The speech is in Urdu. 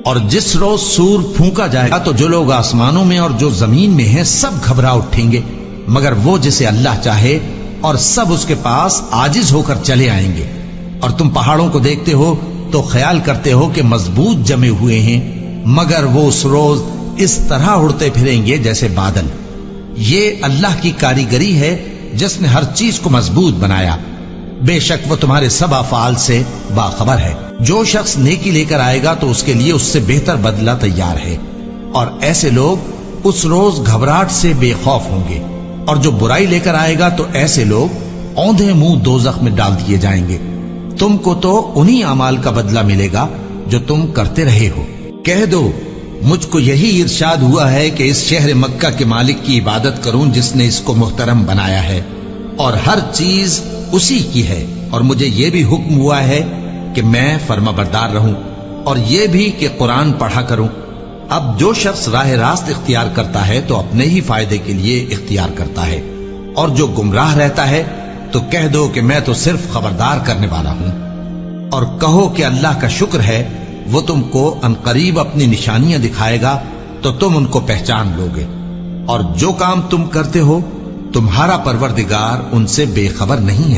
اور جس روز سور پھونکا جائے گا تو جو لوگ آسمانوں میں اور جو زمین میں ہیں سب گھبرا اٹھیں گے مگر وہ جسے اللہ چاہے، اور سب اس کے پاس عاجز ہو کر چلے آئیں گے۔ اور تم پہاڑوں کو دیکھتے ہو تو خیال کرتے ہو کہ مضبوط جمے ہوئے ہیں، مگر وہ اس روز اس طرح اڑتے پھریں گے جیسے بادل۔ یہ اللہ کی کاریگری ہے جس نے ہر چیز کو مضبوط بنایا، بے شک وہ تمہارے سب افعال سے باخبر ہے۔ جو شخص نیکی لے کر آئے گا تو اس کے لیے اس سے بہتر بدلہ تیار ہے، اور ایسے لوگ اس روز گھبراہٹ سے بے خوف ہوں گے۔ اور جو برائی لے کر آئے گا تو ایسے لوگ اوندھے منہ دوزخ میں ڈال دیے جائیں گے۔ تم کو تو انہی اعمال کا بدلہ ملے گا جو تم کرتے رہے ہو۔ کہہ دو مجھ کو یہی ارشاد ہوا ہے کہ اس شہر مکہ کے مالک کی عبادت کروں جس نے اس کو محترم بنایا ہے، اور ہر چیز اسی کی ہے، اور مجھے یہ بھی حکم ہوا ہے کہ میں فرما بردار رہوں، اور یہ بھی کہ قرآن پڑھا کروں۔ اب جو شخص راہ راست اختیار کرتا ہے تو اپنے ہی فائدے کے لیے اختیار کرتا ہے، اور جو گمراہ رہتا ہے تو کہہ دو کہ میں تو صرف خبردار کرنے والا ہوں۔ اور کہو کہ اللہ کا شکر ہے، وہ تم کو عنقریب اپنی نشانیاں دکھائے گا تو تم ان کو پہچان لو گے، اور جو کام تم کرتے ہو تمہارا پروردگار ان سے بے خبر نہیں ہے۔